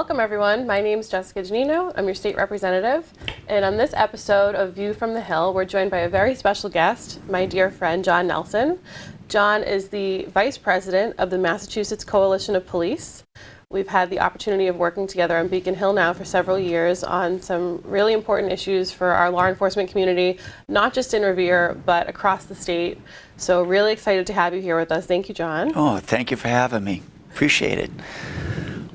Welcome everyone, my name is Jessica Giannino, I'm your state representative, and on this episode of View from the Hill, we're joined by a very special guest, my dear friend John Nelson. John is the Vice President of the Massachusetts Coalition of Police. We've had the opportunity of working together on Beacon Hill now for several years on some really important issues for our law enforcement community, not just in Revere, but across the state. So really excited to have you here with us. Thank you, John. Oh, thank you for having me. Appreciate it.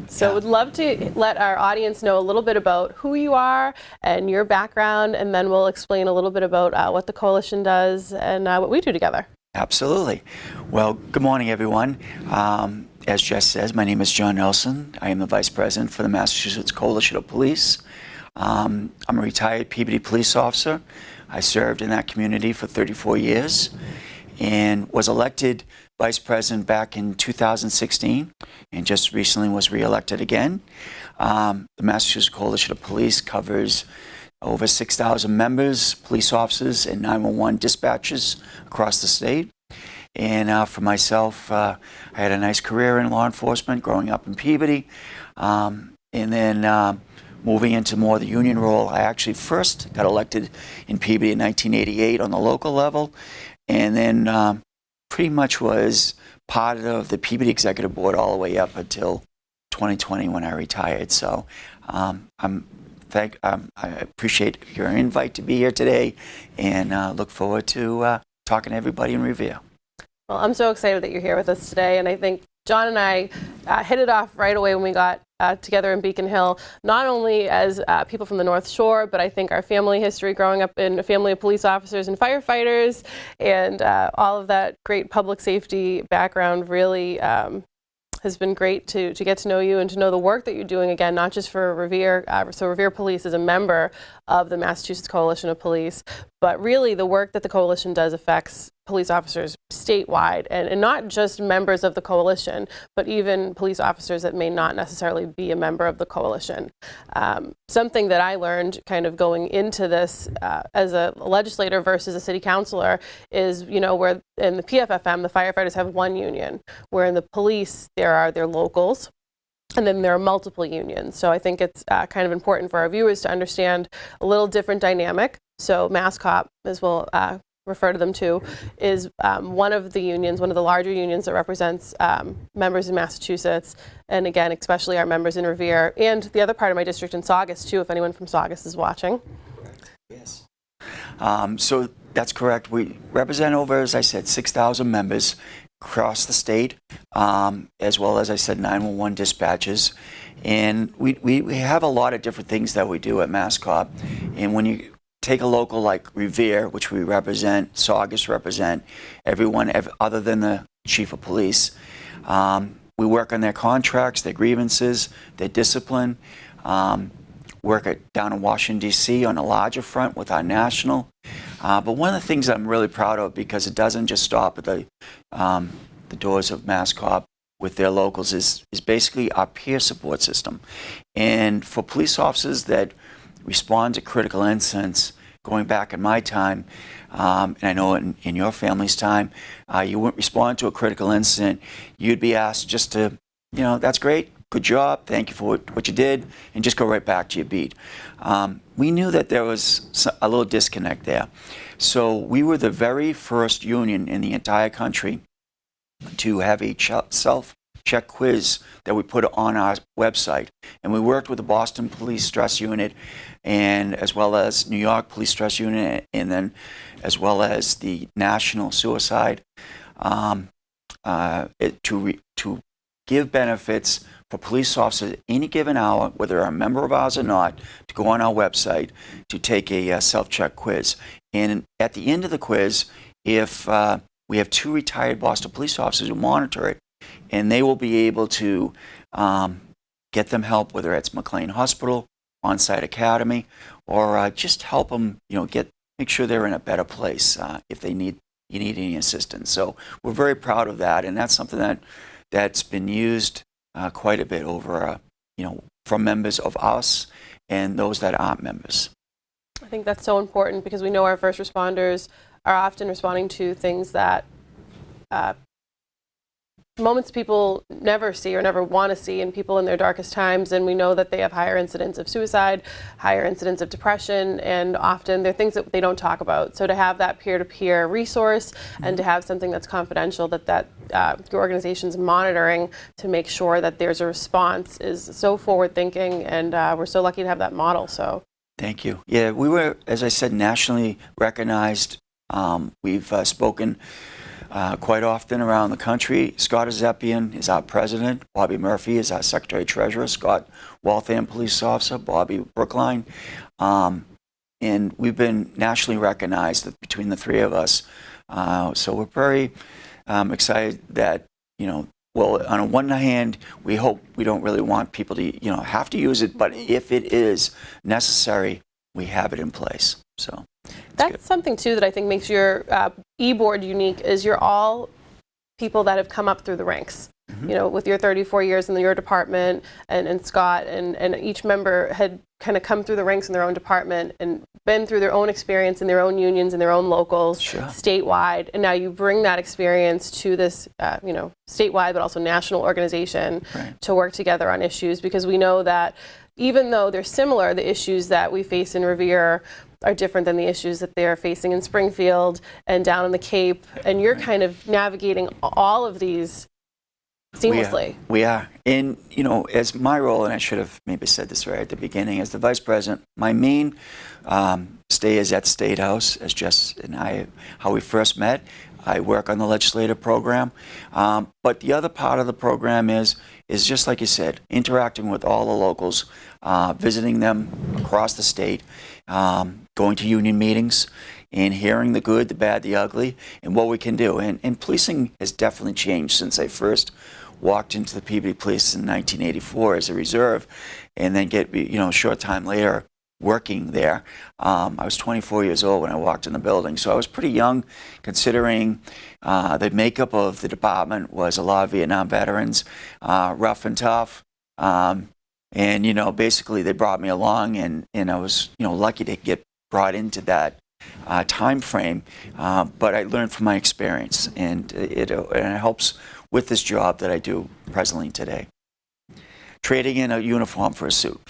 So would love to let our audience know a little bit about who you are and your background, and then we'll explain a little bit about what the coalition does and what we do together. Absolutely. Well, good morning, everyone. As Jess says, my name is John Nelson. I am the Vice President for the Massachusetts Coalition of Police. I'm a retired Peabody police officer. I served in that community for 34 years and was elected Vice President back in 2016 and just recently was re-elected again. The Massachusetts Coalition of Police covers over 6,000 members, police officers, and 911 dispatchers across the state. And for myself, I had a nice career in law enforcement growing up in Peabody. And then moving into more of the union role, I actually first got elected in Peabody in 1988 on the local level, and then pretty much was part of the Peabody Executive Board all the way up until 2020 when I retired. So I appreciate your invite to be here today, and look forward to talking to everybody in Revere. Well, I'm so excited that you're here with us today, and I think John and I hit it off right away when we got together in Beacon Hill, not only as people from the North Shore, but I think our family history growing up in a family of police officers and firefighters, and all of that great public safety background really has been great to get to know you and to know the work that you're doing, again, not just for Revere. So Revere Police is a member of the Massachusetts Coalition of Police, but really the work that the coalition does affects police officers statewide, and not just members of the coalition, but even police officers that may not necessarily be a member of the coalition. Something that I learned kind of going into this as a legislator versus a city councilor is, you know, where in the PFFM, the firefighters have one union, where in the police there are their locals, and then there are multiple unions. So I think it's kind of important for our viewers to understand a little different dynamic. So C.O.P, as we'll refer to them to, is one of the unions, one of the larger unions that represents members in Massachusetts, and again, especially our members in Revere, and the other part of my district in Saugus too, if anyone from Saugus is watching. Yes. So that's correct. We represent over, as I said, 6,000 members across the state, as well as I said, 911 dispatches. And we have a lot of different things that we do at C.O.P. And when you take a local like Revere, which we represent, Saugus represent, everyone other than the chief of police. We work on their contracts, their grievances, their discipline. Work down in Washington, D.C. on a larger front with our national. But one of the things I'm really proud of, because it doesn't just stop at the doors of C.O.P with their locals, is basically our peer support system. And for police officers that respond to critical incidents, going back in my time, and I know in your family's time, you wouldn't respond to a critical incident. You'd be asked just to, you know, that's great, good job, thank you for what you did, and just go right back to your beat. We knew that there was a little disconnect there. So we were the very first union in the entire country to have a self-check quiz that we put on our website. And we worked with the Boston Police Stress Unit, and as well as New York Police Stress Unit, and then as well as the National Suicide, to give benefits for police officers at any given hour, whether they're a member of ours or not, to go on our website to take a self-check quiz. And at the end of the quiz, if we have 2 retired Boston police officers who monitor it, and they will be able to get them help, whether it's McLean Hospital, On-Site Academy, or just help them, you know, make sure they're in a better place if you need any assistance. So we're very proud of that, and that's something that's been used quite a bit over, you know, from members of us and those that aren't members. I think that's so important because we know our first responders are often responding to things that moments people never see or never want to see in people in their darkest times, and we know that they have higher incidence of suicide, higher incidence of depression, and often they're things that they don't talk about. So to have that peer-to-peer resource and to have something that's confidential that your organization's monitoring to make sure that there's a response is so forward-thinking, and we're so lucky to have that model. So thank you. Yeah, we were, as I said, nationally recognized. We've spoken quite often around the country. Scott Azepian is our president. Bobby Murphy is our secretary-treasurer. Scott Waltham, police officer. Bobby Brookline. And we've been nationally recognized between the three of us. So we're very excited that, well, on the one hand, we hope we don't really want people to, have to use it, but if it is necessary, we have it in place. So that's something too that I think makes your e-board unique. Is you're all people that have come up through the ranks. With your 34 years in your department, and Scott, and each member had kind of come through the ranks in their own department and been through their own experience in their own unions and their own locals, statewide, and now you bring that experience to this, statewide but also national organization to work together on issues, because we know that even though they're similar, the issues that we face in Revere are different than the issues that they're facing in Springfield and down in the Cape, and you're kind of navigating all of these seamlessly. We are. And, as my role, and I should have maybe said this right at the beginning, as the vice president, my main stay is at State House, as Jess and I, how we first met. I work on the legislative program. But the other part of the program is just like you said, interacting with all the locals, visiting them across the state, going to union meetings, and hearing the good, the bad, the ugly, and what we can do. And policing has definitely changed since I first walked into the Peabody Police in 1984 as a reserve, and then a short time later working there. I was 24 years old when I walked in the building, so I was pretty young, considering the makeup of the department was a lot of Vietnam veterans, rough and tough. And basically they brought me along, and I was lucky to get brought into that time frame, but I learned from my experience, and it helps with this job that I do presently today. Trading in a uniform for a suit.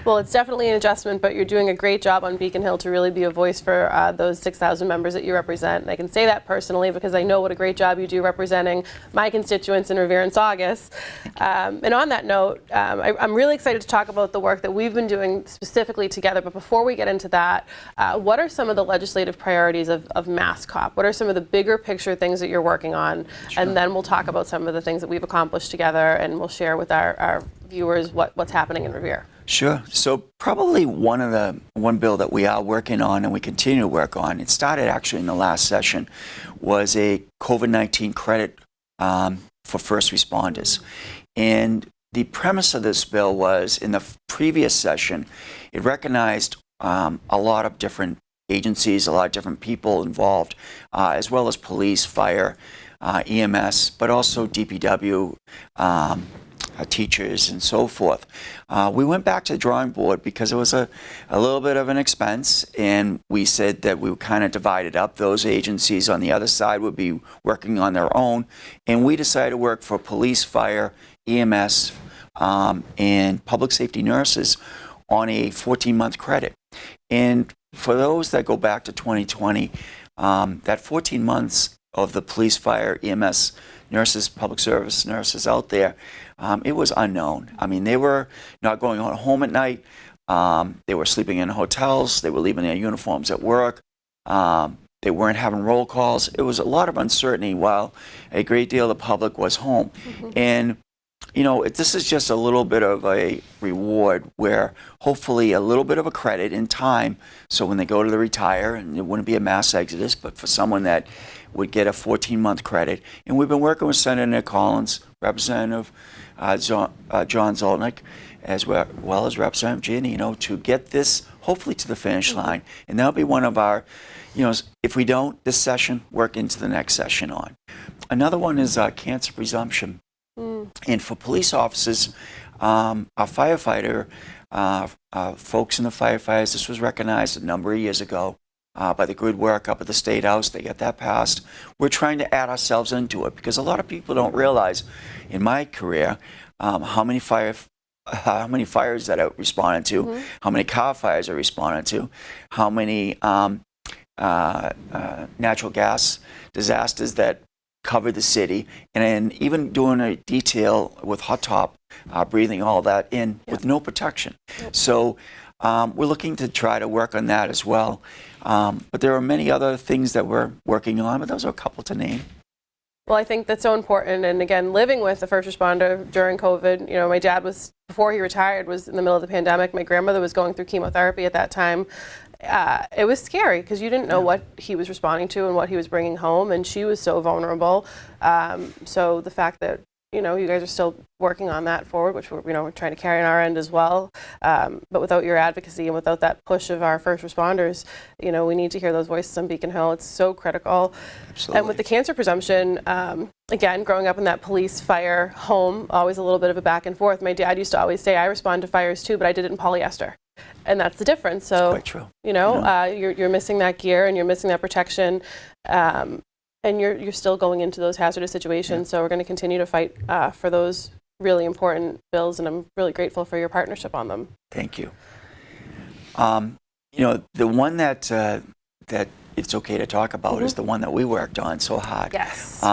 Well, it's definitely an adjustment, but you're doing a great job on Beacon Hill to really be a voice for those 6,000 members that you represent. And I can say that personally because I know what a great job you do representing my constituents in Revere and Saugus. And on that note, I'm really excited to talk about the work that we've been doing specifically together. But before we get into that, what are some of the legislative priorities of Mass C.O.P? What are some of the bigger picture things that you're working on? Sure. And then we'll talk about some of the things that we've accomplished together, and we'll share with our viewers what's happening in Revere. Sure. So probably one bill that we are working on and we continue to work on, it started actually in the last session, was a COVID-19 credit for first responders. And the premise of this bill was, in the previous session, it recognized a lot of different agencies, a lot of different people involved, as well as police, fire, EMS, but also DPW, teachers, and so forth. We went back to the drawing board because it was a little bit of an expense, and we said that we would kind of divide it up. Those agencies on the other side would be working on their own, and we decided to work for police, fire, EMS, and public safety nurses on a 14-month credit. And for those that go back to 2020, that 14 months of the police, fire, EMS, nurses, public service nurses out there, it was unknown. I mean, they were not going home at night. They were sleeping in hotels. They were leaving their uniforms at work. They weren't having roll calls. It was a lot of uncertainty while a great deal of the public was home. Mm-hmm. And, this is just a little bit of a reward where hopefully a little bit of a credit in time, so when they go to retire, and it wouldn't be a mass exodus, but for someone that would get a 14-month credit. And we've been working with Senator Nick Collins, Representative John Zolnick, as well as Representative Giannino, to get this hopefully to the finish line. And that'll be one of our, if we don't this session, work into the next session on. Another one is cancer presumption. And for police officers, our firefighter, folks in the firefighters, this was recognized a number of years ago. by the good work up at the State House. They got that passed. We're trying to add ourselves into it because a lot of people don't realize, in my career, how many fires that I responded to, how many car fires I responded to, how many natural gas disasters that covered the city, and even doing a detail with hot top, breathing all that in with no protection. So we're looking to try to work on that as well. But there are many other things that we're working on, but those are a couple to name. Well, I think that's so important. And again, living with a first responder during COVID, my dad was, before he retired, was in the middle of the pandemic. My grandmother was going through chemotherapy at that time. It was scary because you didn't know what he was responding to and what he was bringing home, and she was so vulnerable. So the fact that you guys are still working on that forward, which we're trying to carry on our end as well. But without your advocacy and without that push of our first responders, we need to hear those voices on Beacon Hill. It's so critical. Absolutely. And with the cancer presumption, again, growing up in that police fire home, always a little bit of a back and forth. My dad used to always say, I respond to fires too, but I did it in polyester. And that's the difference. So, that's quite true. You're missing that gear and you're missing that protection. And you're still going into those hazardous situations. So we're going to continue to fight for those really important bills, and I'm really grateful for your partnership on them. Thank you. The one that it's okay to talk about is the one that we worked on so hard. Yes.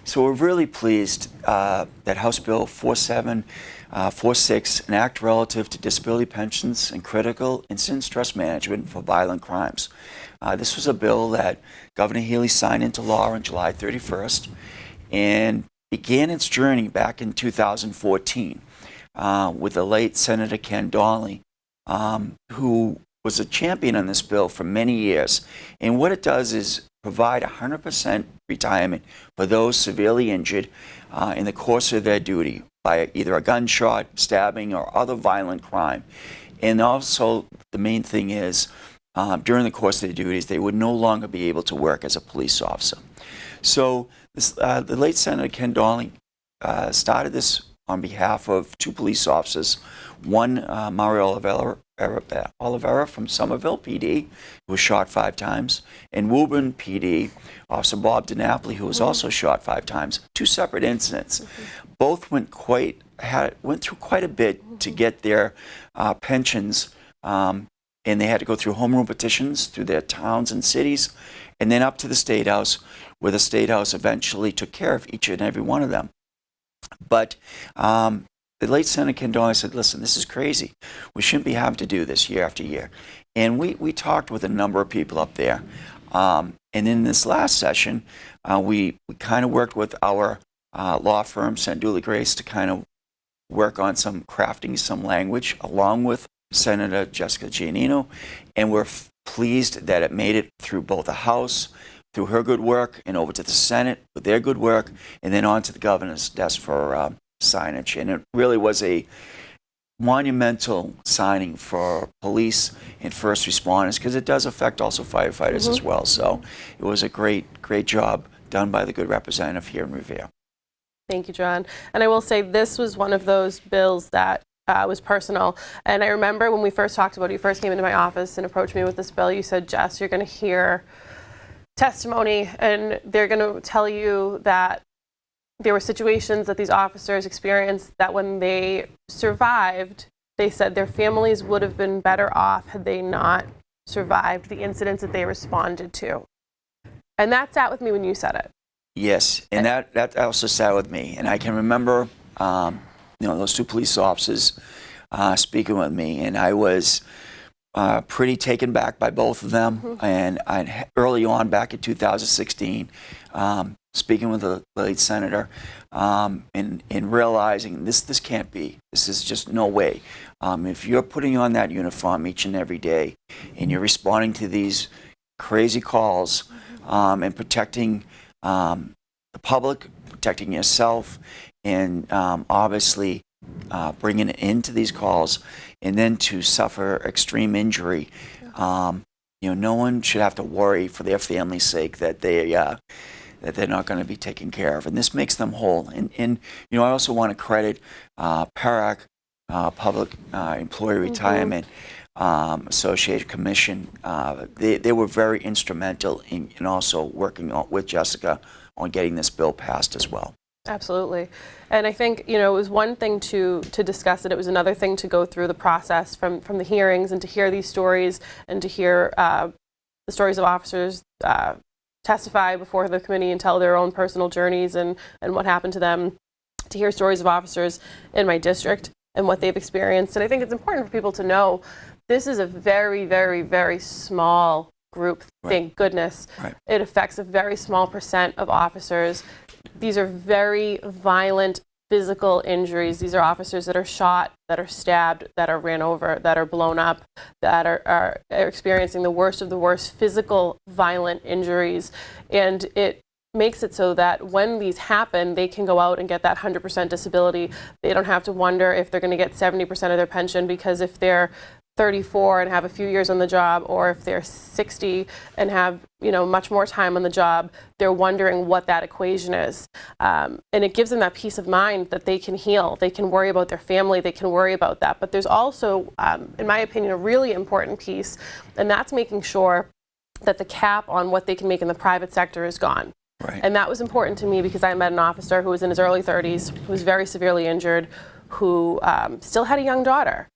So we're really pleased that House Bill 4746, an act relative to disability pensions and critical incident stress management for violent crimes. This was a bill that Governor Healy signed into law on July 31st and began its journey back in 2014 with the late Senator Ken Donnelly, who was a champion on this bill for many years. And what it does is provide 100% retirement for those severely injured in the course of their duty by either a gunshot, stabbing, or other violent crime. And also, the main thing is, during the course of their duties, they would no longer be able to work as a police officer. So the late Senator Ken Donnelly started this on behalf of two police officers, one Mario Oliveira from Somerville PD, who was shot 5 times, and Woburn PD, Officer Bob DiNapoli, who was also shot 5 times. 2 separate incidents. Both went through quite a bit to get their pensions, and they had to go through home rule petitions through their towns and cities, and then up to the State House, where the State House eventually took care of each and every one of them. But the late Senator Ken Donnelly said, listen, this is crazy. We shouldn't be having to do this year after year. And we talked with a number of people up there. And in this last session, we kind of worked with our law firm, Sandula Grace, to kind of work on crafting some language along with Senator Jessica Giannino. And we're pleased that it made it through both the House, through her good work, and over to the Senate with their good work, and then on to the governor's desk for signage. And it really was a monumental signing for police and first responders, because it does affect also firefighters as well. So it was a great job done by the good representative here in Revere. Thank you, John. And I will say this was one of those bills that was personal. And I remember when we first talked about it, you first came into my office and approached me with this bill, you said, Jess, you're going to hear testimony, and they're going to tell you that there were situations that these officers experienced that when they survived, they said their families would have been better off had they not survived the incidents that they responded to. And that sat with me when you said it. Yes, and that also sat with me. And I can remember, those 2 police officers speaking with me, and I was pretty taken back by both of them. And early on, back in 2016, speaking with the late senator, and realizing this can't be. This is just no way. If you're putting on that uniform each and every day, and you're responding to these crazy calls, and protecting the public, protecting yourself, and obviously bringing it into these calls, and then to suffer extreme injury, no one should have to worry for their family's sake that they're not going to be taken care of, and this makes them whole. And I also want to credit PERAC, Public Employee Retirement, Associated Commission. They were very instrumental in also working with Jessica on getting this bill passed as well. Absolutely. And I think, it was one thing to discuss it. It was another thing to go through the process from the hearings and to hear these stories and to hear the stories of officers testify before the committee and tell their own personal journeys and what happened to them, to hear stories of officers in my district and what they've experienced. And I think it's important for people to know this is a very, very, very small group. Right. Thank goodness. Right. It affects a very small % of officers. These are very violent physical injuries. These are officers that are shot, that are stabbed, that are ran over, that are blown up, that are experiencing the worst of the worst physical violent injuries. And it makes it so that when these happen, they can go out and get that 100% disability. They don't have to wonder if they're going to get 70% of their pension, because if they're 34 and have a few years on the job, or if they're 60 and have much more time on the job, they're wondering what that equation is. And it gives them that peace of mind that they can heal, they can worry about their family, they can worry about that. But there's also, in my opinion, a really important piece, and that's making sure that the cap on what they can make in the private sector is gone. Right. And that was important to me because I met an officer who was in his early 30s, who was very severely injured, who still had a young daughter.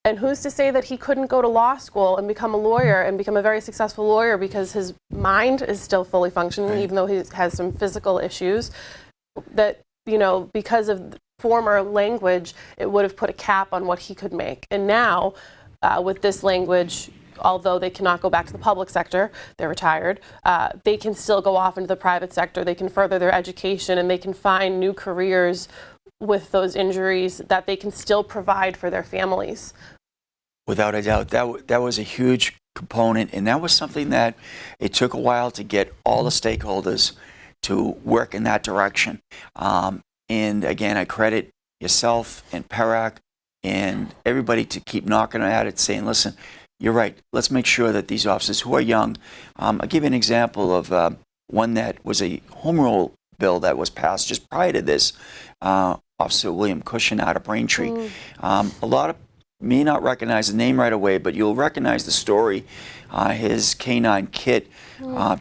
And who's to say that he couldn't go to law school and become a lawyer and become a very successful lawyer because his mind is still fully functioning, right, even though he has some physical issues? That, because of former language, it would have put a cap on what he could make. And now, with this language, although they cannot go back to the public sector, they're retired, they can still go off into the private sector, they can further their education, and they can find new careers with those injuries that they can still provide for their families. Without a doubt, that was a huge component, and that was something that it took a while to get all the stakeholders to work in that direction. And again, I credit yourself and PERAC and everybody to keep knocking at it, saying, listen, you're right, let's make sure that these officers who are young, I'll give you an example of one that was a home rule bill that was passed just prior to this. Officer William Cushion out of Braintree. A lot of may not recognize the name right away, but you'll recognize the story. His canine Kit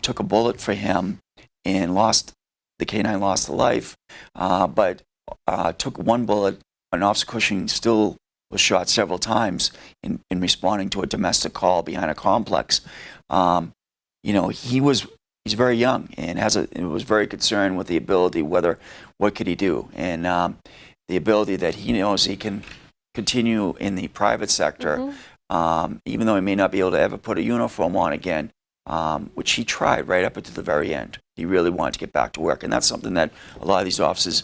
took a bullet for him and the canine lost the life, but took one bullet. And Officer Cushing still was shot several times in responding to a domestic call behind a complex. He's very young and was very concerned with the ability, what could he do, and the ability that he knows he can continue in the private sector, even though he may not be able to ever put a uniform on again, which he tried right up until the very end. He really wanted to get back to work, and that's something that a lot of these officers,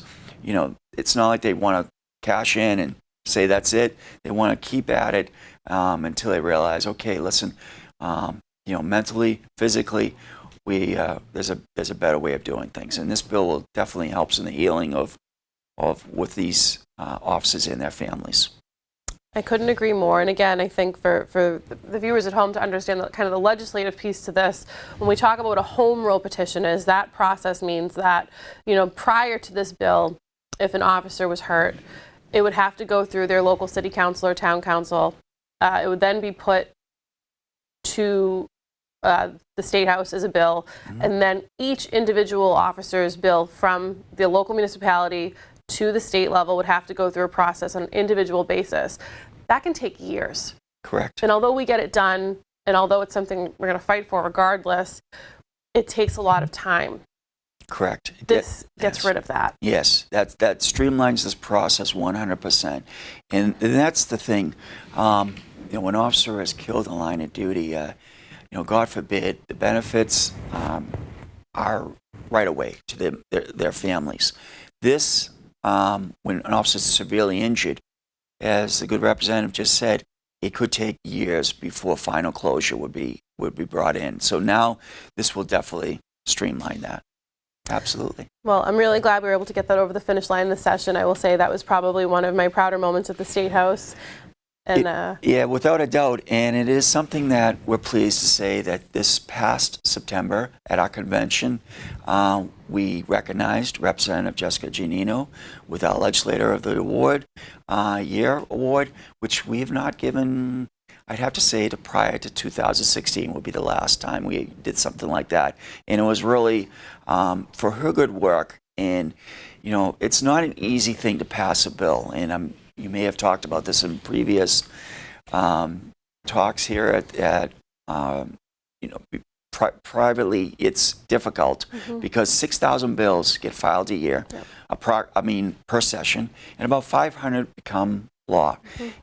it's not like they want to cash in and say that's it. They want to keep at it until they realize, okay, listen, mentally, physically, there's a better way of doing things, and this bill will definitely helps in the healing of with these officers and their families. I couldn't agree more. And again, I think for the viewers at home to understand kind of the legislative piece to this, when we talk about a home rule petition, is that process means that prior to this bill, if an officer was hurt, it would have to go through their local city council or town council. It would then be put to the State House as a bill, and then each individual officer's bill from the local municipality to the state level would have to go through a process on an individual basis. That can take years. Correct. And although we get it done, and although it's something we're going to fight for regardless, it takes a lot of time. Correct. This gets rid of that. Yes, that streamlines this process 100%. And that's the thing. When an officer is killed in the line of duty, God forbid, the benefits are right away to their families. This, when an officer is severely injured, as the good representative just said, it could take years before final closure would be brought in. So now this will definitely streamline that. Absolutely. Well, I'm really glad we were able to get that over the finish line this session. I will say that was probably one of my prouder moments at the State House. And, yeah, without a doubt. And it is something that we're pleased to say that this past September at our convention, we recognized Representative Jessica Giannino with our Legislator of the Year award, which we have not given I'd have to say to prior to 2016 would be the last time we did something like that. And it was really for her good work. And, you know, it's not an easy thing to pass a bill. And you may have talked about this in previous talks here at you know, privately, it's difficult because 6,000 bills get filed a year, per session, and about 500 become law.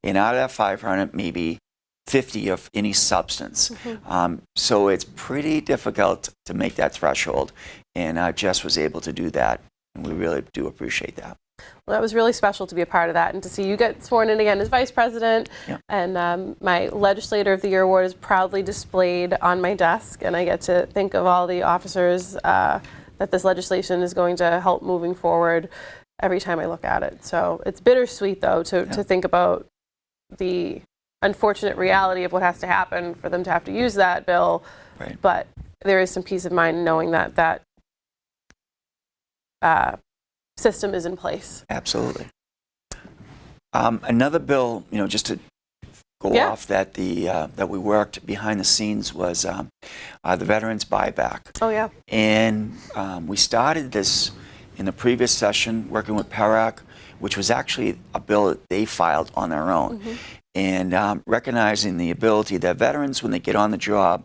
And out of that 500, maybe 50 of any substance. So it's pretty difficult to make that threshold. And Jess was able to do that, and we really do appreciate that. Well, that was really special to be a part of that and to see you get sworn in again as vice president. Yep. And my Legislator of the Year award is proudly displayed on my desk, and I get to think of all the officers that this legislation is going to help moving forward every time I look at it. So it's bittersweet, though, to think about the unfortunate reality of what has to happen for them to have to use that bill. Right. But there is some peace of mind knowing that that system is in place. Absolutely. Another bill, you know, just to go off that that we worked behind the scenes was the veterans buyback. Oh yeah. And we started this in the previous session working with PERAC, which was actually a bill that they filed on their own. And recognizing the ability that veterans, when they get on the job,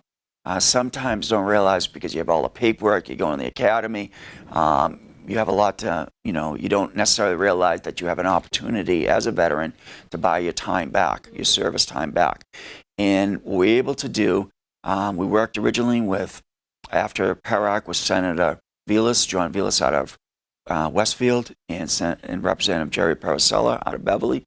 sometimes don't realize because you have all the paperwork, you go in the academy, you have a lot to, you know, you don't necessarily realize that you have an opportunity as a veteran to buy your time back, your service time back. And what we're able to do, we worked originally with, after PERAC was Senator Vilas, John Vilas out of Westfield, and Representative Jerry Paracella out of Beverly.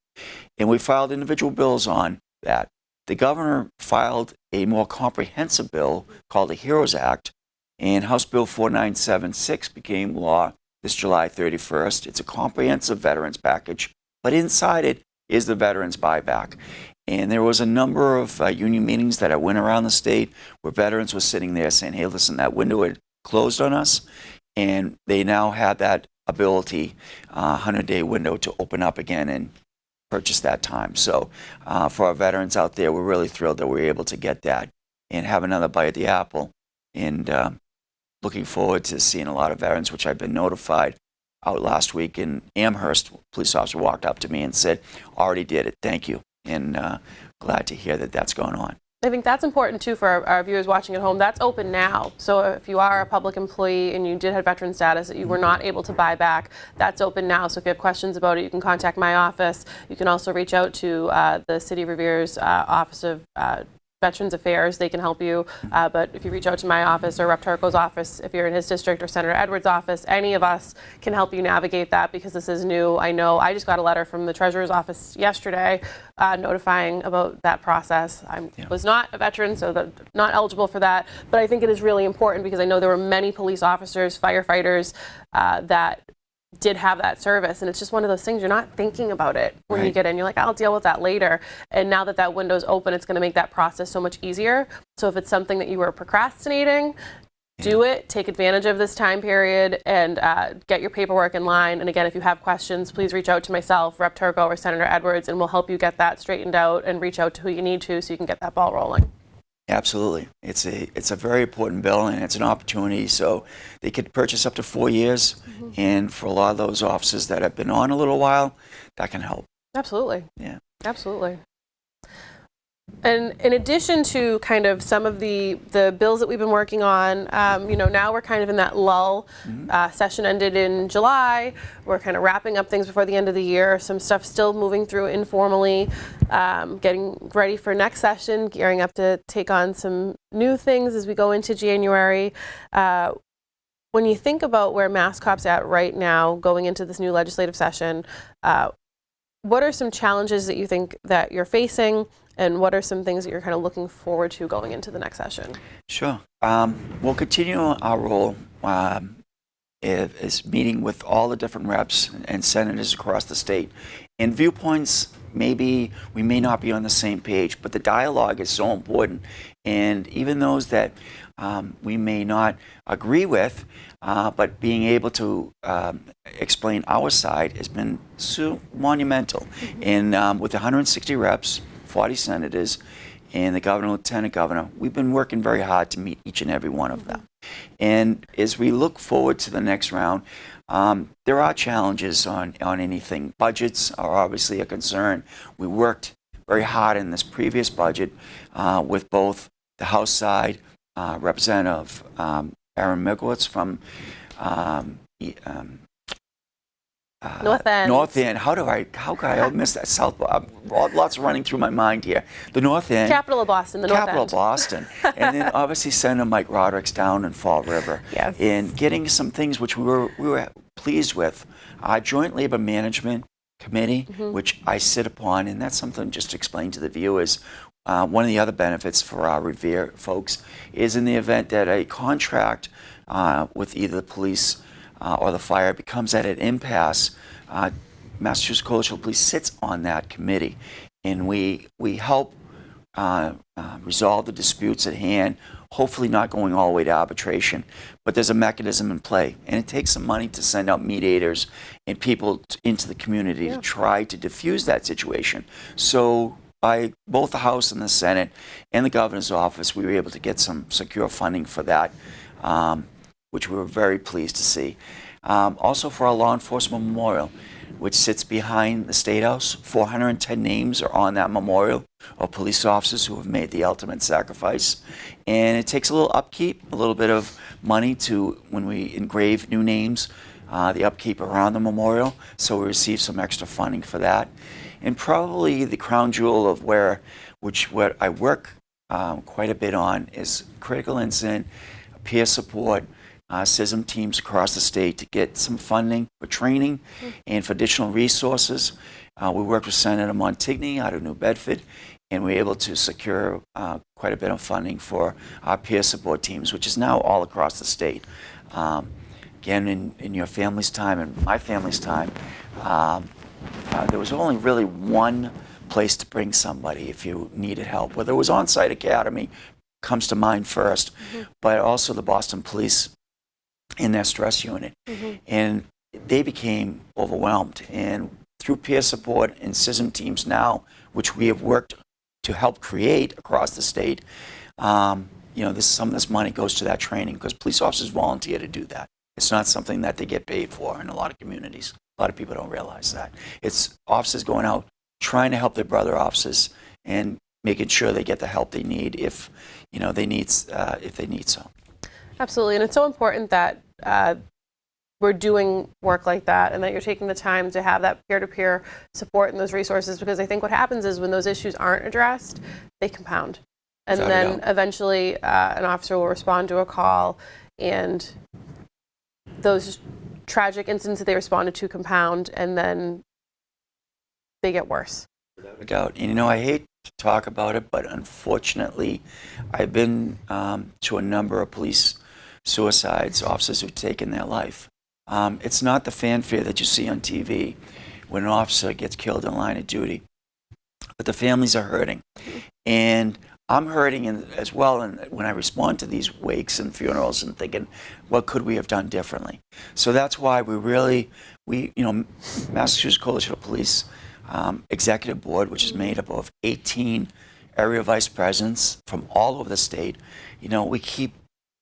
And we filed individual bills on that. The governor filed a more comprehensive bill called the HEROES Act, and House Bill 4976 became law this July 31st. It's a comprehensive veterans package, but inside it is the veterans buyback. And there was a number of union meetings that I went around the state where veterans were sitting there saying, hey, listen, that window had closed on us, and they now had that ability, 100-day window to open up again and purchase that time. So for our veterans out there, we're really thrilled that we're able to get that and have another bite at the apple. And looking forward to seeing a lot of veterans, which I've been notified out last week in Amherst. A police officer walked up to me and said, already did it, thank you. And glad to hear that that's going on. I think that's important too for our viewers watching at home. That's open now. So if you are a public employee and you did have veteran status that you were not able to buy back, that's open now. So if you have questions about it, you can contact my office. You can also reach out to the City of Revere's Office of Veterans Affairs. They can help you. But if you reach out to my office or Rep. Turco's office, if you're in his district, or Senator Edwards' office, any of us can help you navigate that because this is new. I know I just got a letter from the Treasurer's office yesterday notifying about that process. I was not a veteran, so not eligible for that. But I think it is really important because I know there were many police officers, firefighters that did have that service, and it's just one of those things you're not thinking about it when you get in. You're like, I'll deal with that later. And now that that window's open, it's going to make that process so much easier. So if it's something that you were procrastinating, do it, take advantage of this time period, and get your paperwork in line. And again, if you have questions, please reach out to myself, Rep. Turco, or Senator Edwards, and we'll help you get that straightened out and reach out to who you need to so you can get that ball rolling. Absolutely. It's a very important bill, and it's an opportunity. So they could purchase up to 4 years, and for a lot of those officers that have been on a little while, that can help. Absolutely. Yeah. Absolutely. And in addition to kind of some of the bills that we've been working on, you know, now we're kind of in that lull. Session ended in July. We're kind of wrapping up things before the end of the year. Some stuff still moving through informally, getting ready for next session, gearing up to take on some new things as we go into January. When you think about where Mass C.O.P's at right now, going into this new legislative session, what are some challenges that you think that you're facing? And what are some things that you're kind of looking forward to going into the next session? Sure. We'll continue our role is meeting with all the different reps and senators across the state. And viewpoints, maybe we may not be on the same page, but the dialogue is so important. And even those that we may not agree with, but being able to explain our side has been so monumental. And with 160 reps, 40 senators, and the governor, lieutenant governor, we've been working very hard to meet each and every one of them. And as we look forward to the next round, there are challenges on anything. Budgets are obviously a concern. We worked very hard in this previous budget with both the House side, Representative Aaron Migowitz from North End. North End. How could I miss that? South. Lots running through my mind here. The North End. Capital of Boston. The North End. Capital of Boston. And then obviously Senator Mike Roderick's down in Fall River. Yes. And getting some things which we were pleased with. Our Joint Labor Management Committee, which I sit upon, and that's something just to explain to the viewers. One of the other benefits for our Revere folks is in the event that a contract with either the police or the fire becomes at an impasse, Massachusetts Coalition of Police sits on that committee, and we help resolve the disputes at hand, hopefully not going all the way to arbitration, but there's a mechanism in play, and it takes some money to send out mediators and people into the community to try to diffuse that situation. So by both the House and the Senate and the governor's office, we were able to get some secure funding for that, which we were very pleased to see. Also for our law enforcement memorial, which sits behind the State House, 410 names are on that memorial of police officers who have made the ultimate sacrifice. And it takes a little upkeep, a little bit of money to, when we engrave new names, the upkeep around the memorial, so we received some extra funding for that. And probably the crown jewel of what I work quite a bit on is critical incident, peer support, CISM teams across the state to get some funding for training and for additional resources. We worked with Senator Montigny out of New Bedford, and we were able to secure quite a bit of funding for our peer support teams, which is now all across the state. Again, in your family's time and my family's time, there was only really one place to bring somebody if you needed help. Whether it was On-Site Academy, comes to mind first, but also the Boston Police in their stress unit. And they became overwhelmed. And through peer support and CISM teams now, which we have worked to help create across the state, some of this money goes to that training because police officers volunteer to do that. It's not something that they get paid for in a lot of communities. A lot of people don't realize that. It's officers going out trying to help their brother officers and making sure they get the help they need if they need so. Absolutely, and it's so important that we're doing work like that and that you're taking the time to have that peer-to-peer support and those resources, because I think what happens is when those issues aren't addressed, they compound. And then eventually an officer will respond to a call, and those tragic incidents that they responded to compound, and then they get worse. Without a doubt. And I hate to talk about it, but unfortunately, I've been to a number of police suicides, officers who've taken their life. It's not the fanfare that you see on TV when an officer gets killed in line of duty, but the families are hurting. And I'm hurting as well when I respond to these wakes and funerals and thinking, what could we have done differently? So that's why Massachusetts Coalition of Police Executive Board, which is made up of 18 area vice presidents from all over the state, we keep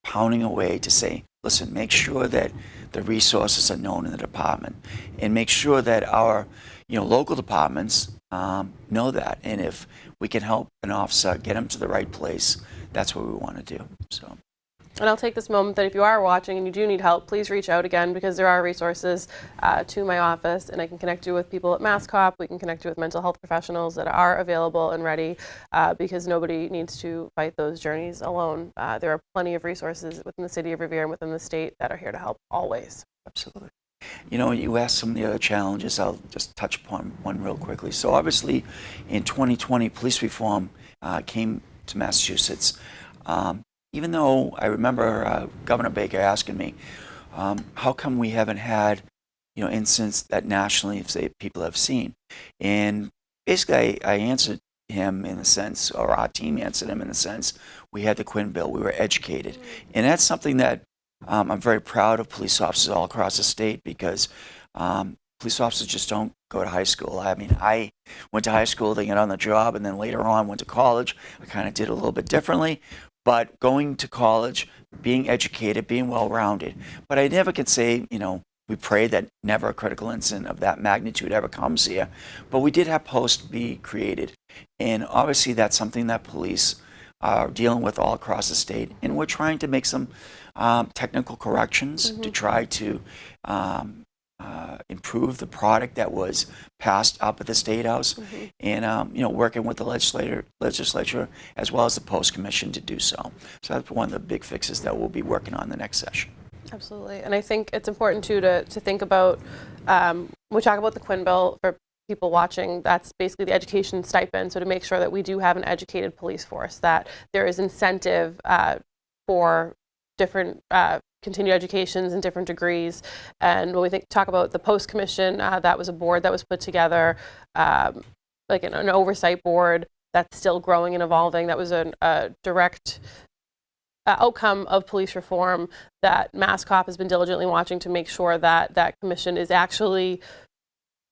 pounding away to say, listen, make sure that the resources are known in the department, and make sure that our local departments know that. And if we can help an officer get him to the right place, that's what we want to do. So. And I'll take this moment that if you are watching and you do need help, please reach out again, because there are resources to my office, and I can connect you with people at C.O.P. We can connect you with mental health professionals that are available and ready, because nobody needs to fight those journeys alone. There are plenty of resources within the city of Revere and within the state that are here to help always. Absolutely. You asked some of the other challenges. I'll just touch upon one real quickly. So obviously in 2020, police reform came to Massachusetts. Even though I remember Governor Baker asking me, how come we haven't had, incidents that nationally people have seen? And basically I answered him in the sense, or our team answered him in the sense, we had the Quinn Bill, we were educated. And that's something that I'm very proud of police officers all across the state, because police officers just don't go to high school. I mean, I went to high school to get on the job, and then later on went to college. I kind of did a little bit differently, but going to college, being educated, being well-rounded. But I never could say, you know, we pray that never a critical incident of that magnitude ever comes here. But we did have posts be created. And obviously that's something that police are dealing with all across the state. And we're trying to make some technical corrections to try to improve the product that was passed up at the State House, and you know, working with the legislature as well as the Post Commission to do so. So that's one of the big fixes that we'll be working on the next session. Absolutely, and I think it's important too to think about when we talk about the Quinn bill for people watching. That's basically the education stipend. So to make sure that we do have an educated police force, that there is incentive for different continued educations in different degrees. And when we talk about the Post Commission, that was a board that was put together, like an oversight board that's still growing and evolving. That was a direct outcome of police reform that C.O.P has been diligently watching to make sure that that commission is actually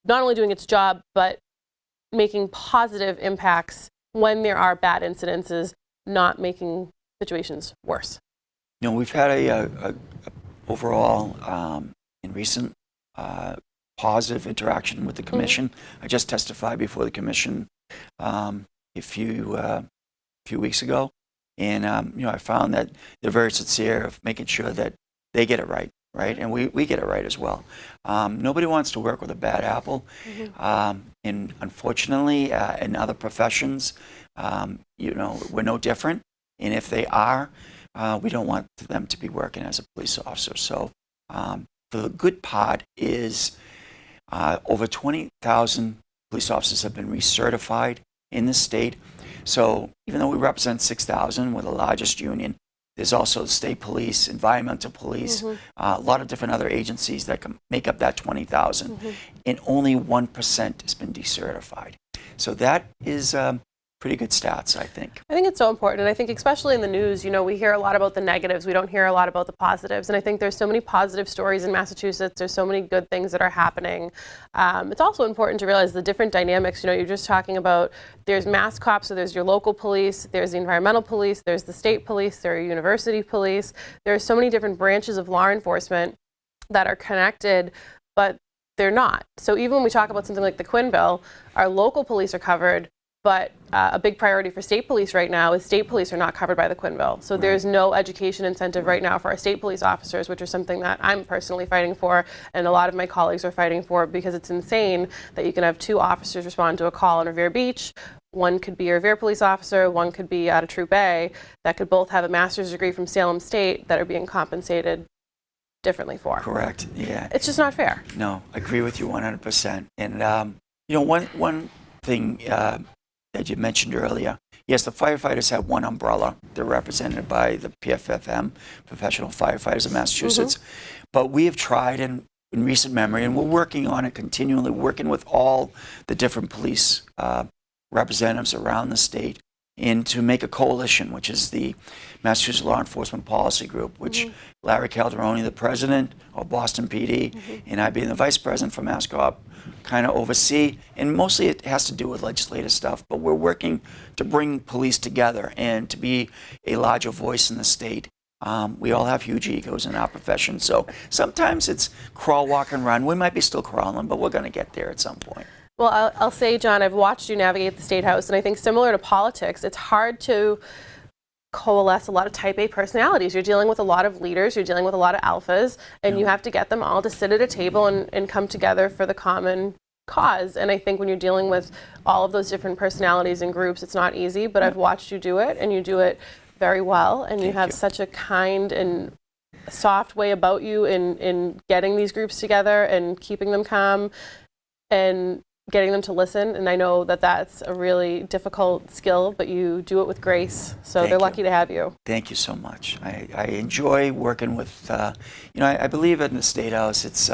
not only doing its job, but making positive impacts when there are bad incidences, not making situations worse. You know, we've had a overall in recent positive interaction with the commission. I just testified before the commission a few weeks ago, and you know, I found that they're very sincere of making sure that they get it right, and we get it right as well. Nobody wants to work with a bad apple, and unfortunately, in other professions, you know, we're no different. And if they are, we don't want them to be working as a police officer. So the good part is over 20,000 police officers have been recertified in the state. So even though we represent 6,000, we're the largest union, there's also state police, environmental police, a lot of different other agencies that can make up that 20,000. And only 1% has been decertified. So that is pretty good stats, I think. I think it's so important, and I think especially in the news, you know, we hear a lot about the negatives, we don't hear a lot about the positives, and I think there's so many positive stories in Massachusetts, there's so many good things that are happening. It's also important to realize the different dynamics. You know, you're just talking about there's C.O.P, so there's your local police, there's the environmental police, there's the state police, there are university police, there are so many different branches of law enforcement that are connected, but they're not. So even when we talk about something like the Quinn bill, our local police are covered, but a big priority for state police right now is state police are not covered by the Quinn bill. So there's no education incentive right now for our state police officers, which is something that I'm personally fighting for, and a lot of my colleagues are fighting for, because it's insane that you can have two officers respond to a call in Revere Beach. One could be a Revere police officer, one could be out of Troop A, that could both have a master's degree from Salem State that are being compensated differently for. Correct, yeah. It's just not fair. No, I agree with you 100%. And you know, one thing that you mentioned earlier. Yes, the firefighters have one umbrella. They're represented by the PFFM, Professional Firefighters of Massachusetts. But we have tried in recent memory, and we're working on it continually, working with all the different police representatives around the state, and to make a coalition, which is the Massachusetts Law Enforcement Policy Group, which Larry Calderoni, the president of Boston PD, and I being the vice president for C.O.P, kind of oversee. And mostly it has to do with legislative stuff, but we're working to bring police together and to be a larger voice in the state. We all have huge egos in our profession, so sometimes it's crawl, walk, and run. We might be still crawling, but we're going to get there at some point. Well, I'll say, John, I've watched you navigate the State House, and I think similar to politics, it's hard to coalesce a lot of type A personalities. You're dealing with a lot of leaders, you're dealing with a lot of alphas, and you have to get them all to sit at a table and come together for the common cause. And I think when you're dealing with all of those different personalities and groups, it's not easy, but I've watched you do it, and you do it very well, and you have such a kind and soft way about you in getting these groups together and keeping them calm and getting them to listen. And I know that that's a really difficult skill, but you do it with grace, so they're lucky to have you. Thank you so much. I enjoy working with, you know, I believe in the State House, it's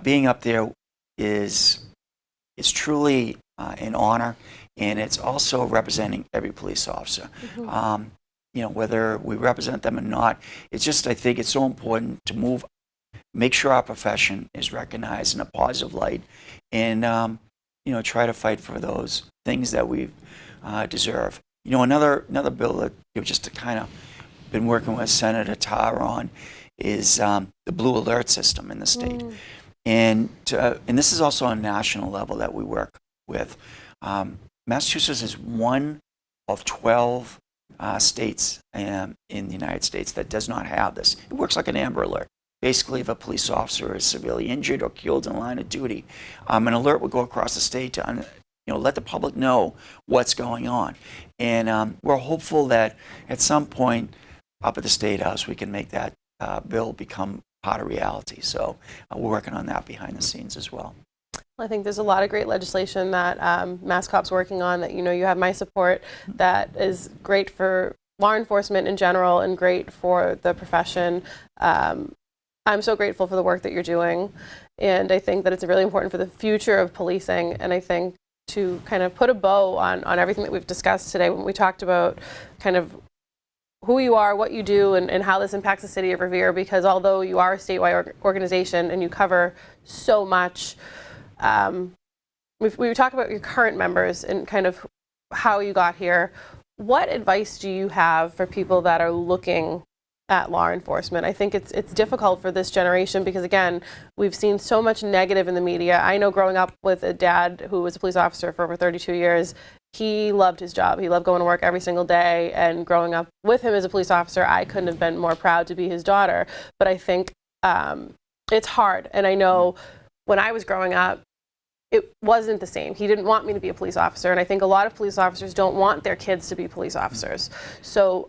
being up there is truly an honor, and it's also representing every police officer. You know, whether we represent them or not, it's just, I think it's so important to make sure our profession is recognized in a positive light, and try to fight for those things that we deserve. Another bill that just to kind of been working with Senator Tarr on is the blue alert system in the state. And this is also on a national level that we work with. Massachusetts is one of 12 states in the United States that does not have this. It works like an Amber Alert. Basically, if a police officer is severely injured or killed in line of duty, an alert would go across the state to let the public know what's going on. And we're hopeful that at some point up at the State House we can make that bill become part of reality. So we're working on that behind the scenes as well. I think there's a lot of great legislation that Mass C.O.P.'s working on that you have my support, that is great for law enforcement in general and great for the profession. I'm so grateful for the work that you're doing, and I think that it's really important for the future of policing. And I think to kind of put a bow on everything that we've discussed today, when we talked about kind of who you are, what you do, and how this impacts the city of Revere, because although you are a statewide organization and you cover so much, we talked about your current members and kind of how you got here. What advice do you have for people that are looking at law enforcement? I think it's difficult for this generation because, again, we've seen so much negative in the media. I know growing up with a dad who was a police officer for over 32 years, he loved his job. He loved going to work every single day, and growing up with him as a police officer, I couldn't have been more proud to be his daughter. But I think it's hard, and I know when I was growing up, it wasn't the same. He didn't want me to be a police officer, and I think a lot of police officers don't want their kids to be police officers. So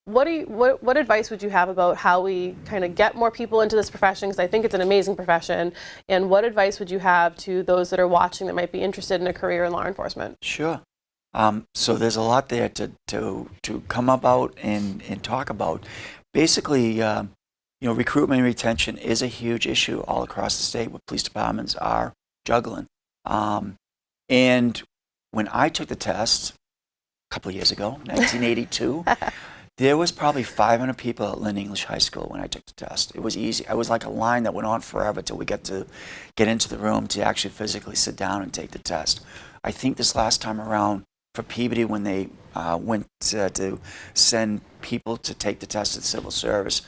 what advice would you have about how we kind of get more people into this profession? Because I think it's an amazing profession. And what advice would you have to those that are watching that might be interested in a career in law enforcement? Sure. So there's a lot there to come about and talk about. Basically, recruitment and retention is a huge issue all across the state, what police departments are juggling. And when I took the test a couple of years ago, 1982, there was probably 500 people at Lynn English High School when I took the test. It was easy. It was like a line that went on forever till we get into the room to actually physically sit down and take the test. I think this last time around for Peabody, when they went to send people to take the test at civil service,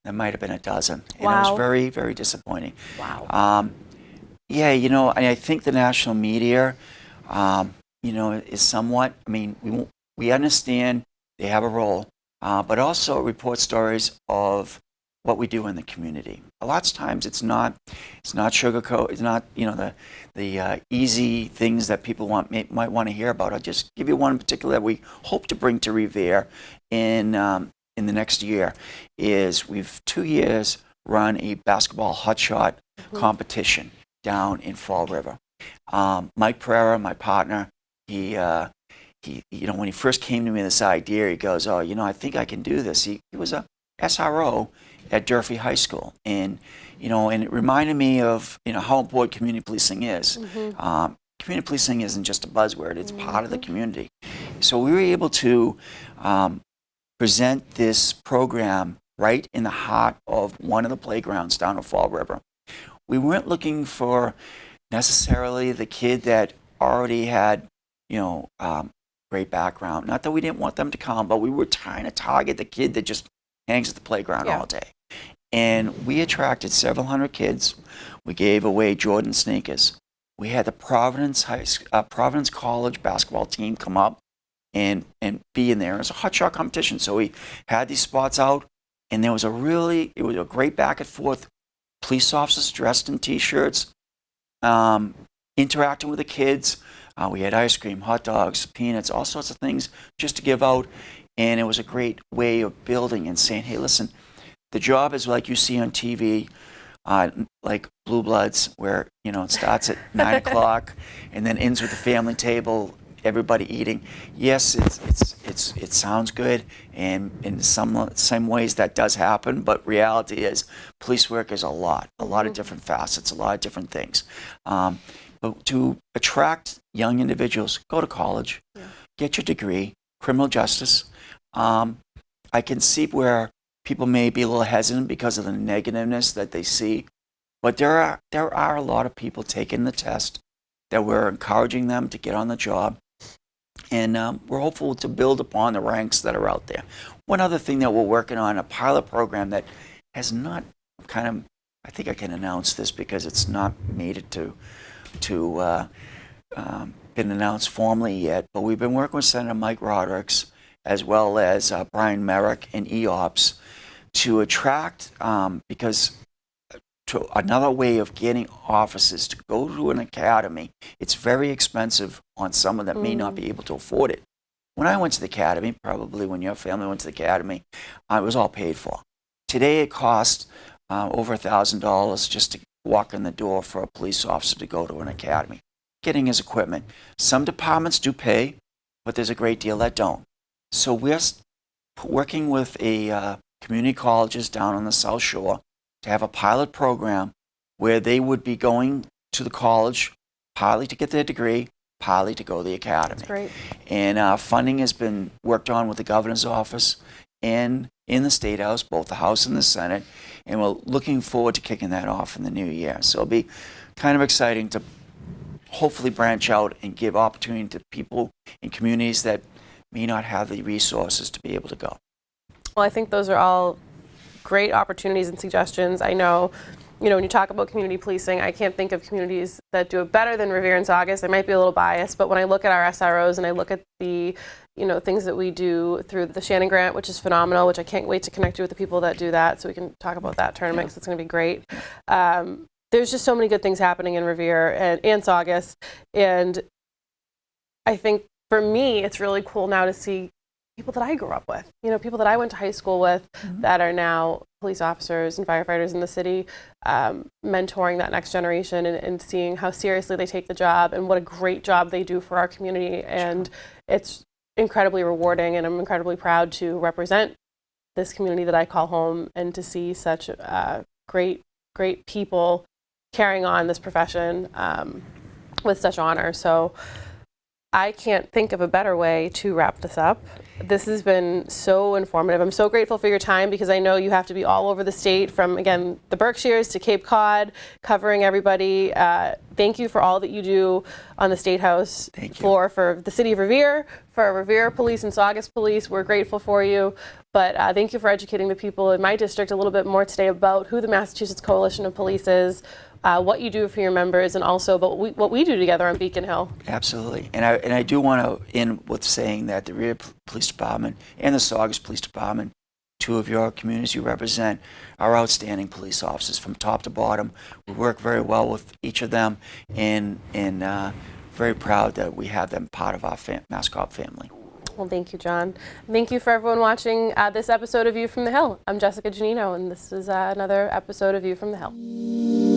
there might have been a dozen. And wow. It was very, very disappointing. Wow. I think the national media, is somewhat, we understand they have a role, but also report stories of what we do in the community. A lot of times it's not sugarcoat, it's not, the easy things that people might want to hear about. I'll just give you one in particular that we hope to bring to Revere in the next year. Is we've 2 years run a basketball hotshot competition down in Fall River. Mike Pereira, my partner, he when he first came to me with this idea, he goes, I think I can do this. He was a SRO at Durfee High School, and it reminded me of how important community policing is. Community policing isn't just a buzzword; it's part of the community. So we were able to present this program right in the heart of one of the playgrounds down at Fall River. We weren't looking for necessarily the kid that already had great background. Not that we didn't want them to come, but we were trying to target the kid that just hangs at the playground all day. And we attracted several hundred kids. We gave away Jordan sneakers. We had the Providence College basketball team come up and be in there. It was a hotshot competition. So we had these spots out, and it was a great back and forth. Police officers dressed in T-shirts, interacting with the kids. We had ice cream, hot dogs, peanuts, all sorts of things just to give out. And it was a great way of building and saying, hey, listen, the job is like you see on TV, like Blue Bloods, where it starts at 9 o'clock and then ends with the family table, everybody eating. Yes, it sounds good, and in some ways that does happen, but reality is police work is a lot of different facets, a lot of different things. But to attract young individuals, go to college, get your degree, criminal justice. I can see where people may be a little hesitant because of the negativeness that they see, but there are a lot of people taking the test that we're encouraging them to get on the job, and we're hopeful to build upon the ranks that are out there. One other thing that we're working on, a pilot program that has not I think I can announce this because it's not made it to been announced formally yet, but we've been working with Senator Mike Rodericks as well as Brian Merrick and E.O.P.S. to attract, because to another way of getting officers to go to an academy, it's very expensive on someone that may not be able to afford it. When I went to the academy, probably when your family went to the academy, it was all paid for. Today it costs over $1,000 just to walk in the door for a police officer to go to an academy, getting his equipment. Some departments do pay, but there's a great deal that don't. So we're working with community colleges down on the South Shore to have a pilot program where they would be going to the college partly to get their degree, partly to go to the academy. That's great. And funding has been worked on with the governor's office and in the State House, both the House and the Senate, and we're looking forward to kicking that off in the new year. So it'll be kind of exciting to hopefully branch out and give opportunity to people in communities that may not have the resources to be able to go. Well, I think those are all great opportunities and suggestions. I know, when you talk about community policing, I can't think of communities that do it better than Revere and Saugus. I might be a little biased, but when I look at our SROs and I look at the, things that we do through the Shannon Grant, which is phenomenal, which I can't wait to connect you with the people that do that so we can talk about that tournament because it's going to be great. There's just so many good things happening in Revere and Saugus, and I think for me, it's really cool now to see people that I grew up with, people that I went to high school with that are now police officers and firefighters in the city, mentoring that next generation and seeing how seriously they take the job and what a great job they do for our community. And it's incredibly rewarding, and I'm incredibly proud to represent this community that I call home and to see such great people carrying on this profession with such honor. So I can't think of a better way to wrap this up. This has been so informative. I'm so grateful for your time because I know you have to be all over the state from, again, the Berkshires to Cape Cod, covering everybody. Thank you for all that you do on the State House floor for the City of Revere, for Revere Police and Saugus Police. We're grateful for you. But thank you for educating the people in my district a little bit more today about who the Massachusetts Coalition of Police is, what you do for your members, and also about what we do together on Beacon Hill. Absolutely. And I do want to end with saying that the Revere Police Department and the Saugus Police Department, two of your communities you represent, are outstanding police officers from top to bottom. We work very well with each of them, and very proud that we have them part of our Mass.C.O.P. family. Well, thank you, John. Thank you for everyone watching this episode of View from the Hill. I'm Jessica Giannino, and this is another episode of View from the Hill.